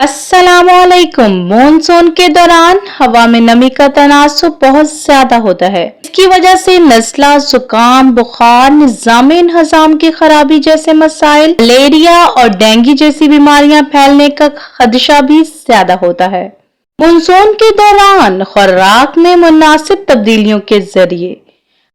अस्सलामुअलैकुम। मॉनसून के दौरान हवा में नमी का तनासुब बहुत ज्यादा होता है। इसकी वजह से नज़ला, जुकाम, बुखार, निज़ाम इंहज़ाम की खराबी जैसे मसाइल, मलेरिया और डेंगू जैसी बीमारियां फैलने का खदशा भी ज्यादा होता है। मॉनसून के दौरान खुराक में मुनासिब तब्दीलियों के जरिए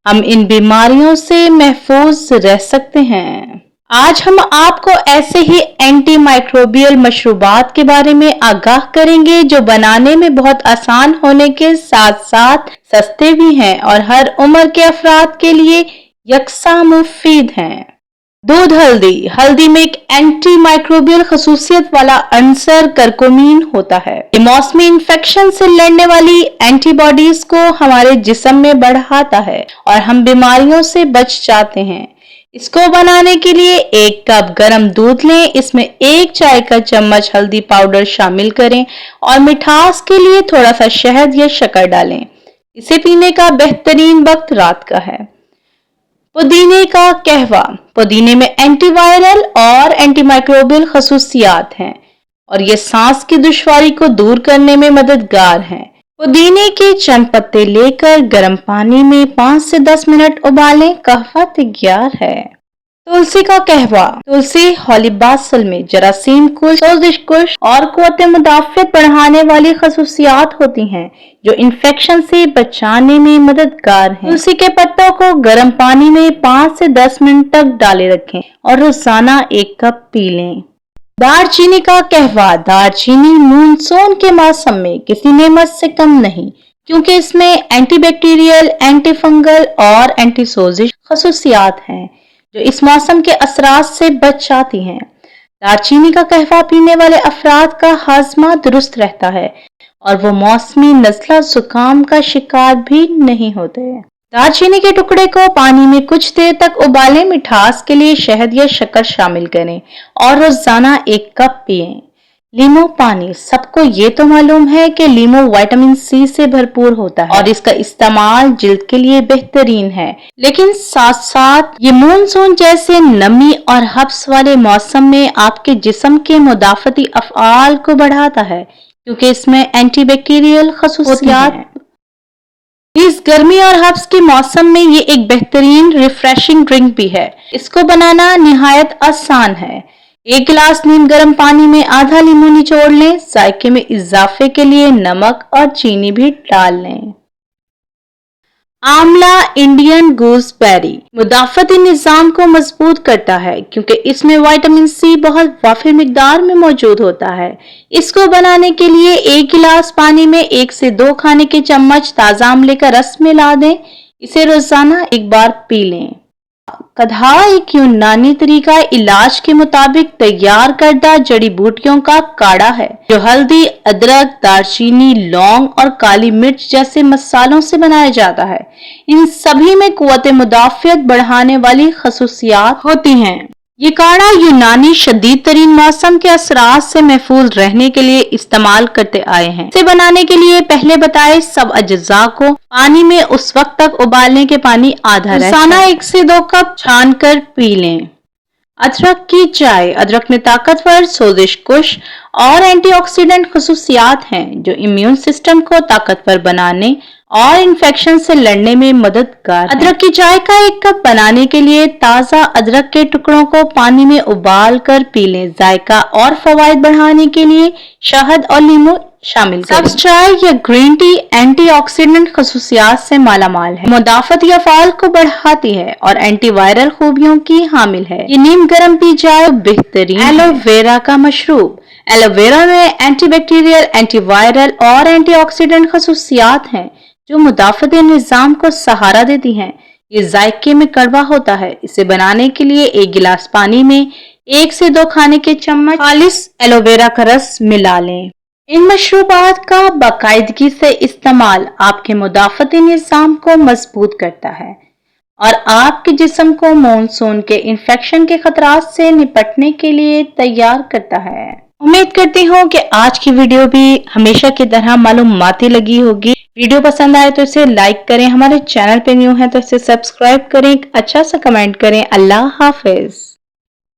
हम इन बीमारियों से महफूज रह सकते हैं। आज हम आपको ऐसे ही एंटी माइक्रोबियल मशरूबात के बारे में आगाह करेंगे जो बनाने में बहुत आसान होने के साथ साथ सस्ते भी हैं और हर उम्र के अफराद के लिए यकसा मुफीद हैं। दूध हल्दी। हल्दी में एक एंटी माइक्रोबियल खसूसियत वाला अंसर करकुमीन होता है। ये मौसमी इन्फेक्शन से लड़ने वाली एंटीबॉडीज को हमारे जिस्म में बढ़ाता है और हम बीमारियों से बच जाते हैं। इसको बनाने के लिए 1 कप गर्म दूध लें, इसमें 1 चाय का चम्मच हल्दी पाउडर शामिल करें और मिठास के लिए थोड़ा सा शहद या शक्कर डालें। इसे पीने का बेहतरीन वक्त रात का है। पुदीने का कहवा। पुदीने में एंटीवायरल और एंटीमाइक्रोबियल खसूसियात हैं और ये सांस की दुश्वारी को दूर करने में मददगार हैं। पुदीने के चंद पत्ते लेकर गर्म पानी में 5 से 10 मिनट उबालें। कहवा तैयार है। तुलसी का कहवा। तुलसी हॉलीबासल में जरासीम कुश, सोजिश कुश और क़ुव्वत मुदाफ़ियत बढ़ाने वाली खसूसियात होती हैं जो इन्फेक्शन से बचाने में मददगार हैं। तुलसी के पत्तों को गर्म पानी में 5 से 10 मिनट तक डाले रखें और रोजाना 1 कप पी लें। दारचीनी का कहवा। दारचीनी मानसून के मौसम में किसी नेमत से कम नहीं, क्योंकि इसमें एंटीबैक्टीरियल, एंटीफंगल और एंटीसोजिश खसूसियात हैं जो इस मौसम के असरात से बच जाती हैं। दारचीनी का कहवा पीने वाले अफराद का हाजमा दुरुस्त रहता है और वो मौसमी नज़ला जुकाम का शिकार भी नहीं होते। दालचीनी के टुकड़े को पानी में कुछ देर तक उबालें। मिठास के लिए शहद या शक्कर शामिल करें और रोजाना 1 कप पिएं। लीमू पानी। सबको ये तो मालूम है कि लीमू विटामिन सी से भरपूर होता है और इसका इस्तेमाल जिल्द के लिए बेहतरीन है, लेकिन साथ साथ ये मानसून जैसे नमी और हब्स वाले मौसम में आपके जिस्म के मुदाफती अफ़आल को बढ़ाता है, क्योंकि इसमें एंटीबैक्टीरियल खसूसियात हैं। इस गर्मी और हब्स के मौसम में ये एक बेहतरीन रिफ्रेशिंग ड्रिंक भी है। इसको बनाना निहायत आसान है। 1 गिलास नीम गर्म पानी में आधा लीमू निचोड़ लें। जायके में इजाफे के लिए नमक और चीनी भी डाल लें। आंवला इंडियन गूसबेरी मुदाफती निज़ाम को मजबूत करता है, क्योंकि इसमें विटामिन सी बहुत वाफिर मिकदार में मौजूद होता है। इसको बनाने के लिए 1 गिलास पानी में 1 से 2 खाने के चम्मच ताज़ा आंवले का रस मिला दें। इसे रोजाना 1 बार पी लें। कदहा एक यूनानी तरीका इलाज के मुताबिक तैयार करदा जड़ी बूटियों का काढ़ा है जो हल्दी, अदरक, दालचीनी, लौंग और काली मिर्च जैसे मसालों से बनाया जाता है। इन सभी में क़ुव्वत मुदाफ़ियत बढ़ाने वाली खसूसियात होती हैं। ये काढ़ा यूनानी शदीद तरीन मौसम के असरात से महफूज रहने के लिए इस्तेमाल करते आए हैं। इसे बनाने के लिए पहले बताए सब अज्जा को पानी में उस वक्त तक उबालने के पानी आधा रोजाना 1 से 2 कप छान कर पी लें। अदरक की चाय। अदरक में ताकतवर सोजिश कुश और एंटीऑक्सीडेंट खसूसियात हैं जो इम्यून सिस्टम को ताकतवर बनाने और इन्फेक्शन से लड़ने में मददगार है। अदरक की चाय का 1 कप बनाने के लिए ताज़ा अदरक के टुकड़ों को पानी में उबाल कर पी लें। जायका और फवायद बढ़ाने के लिए शहद और नींबू शामिल करें। सब्ज चाय या ग्रीन टी एंटीऑक्सीडेंट खसूसियात से मालामाल है, मुदाफती अफ़आल को बढ़ाती है और एंटीवायरल खूबियों की हामिल है। ये नीम गर्म पी जाए बेहतरीन। एलोवेरा का मशरूब। एलोवेरा में एंटीबैक्टीरियल, एंटीवायरल और एंटीऑक्सीडेंट खसूसियात हैं जो मुदाफ़ती निज़ाम को सहारा देती हैं। ये जायके में कड़वा होता है। इसे बनाने के लिए 1 गिलास पानी में 1 से 2 खाने के चम्मच खालिस एलोवेरा का रस मिला लें। इन मशरूबात का बाकायदगी से इस्तेमाल आपके मुदाफ़ती निज़ाम को मजबूत करता है और आपके जिस्म को मानसून के इन्फेक्शन के खतरात से निपटने के लिए तैयार करता है। उम्मीद करती हूँ कि आज की वीडियो भी हमेशा की तरह मालूमाती लगी होगी। वीडियो पसंद आए तो इसे लाइक करें, हमारे चैनल पे न्यू है तो इसे सब्सक्राइब करें, अच्छा सा कमेंट करें। अल्लाह हाफिज।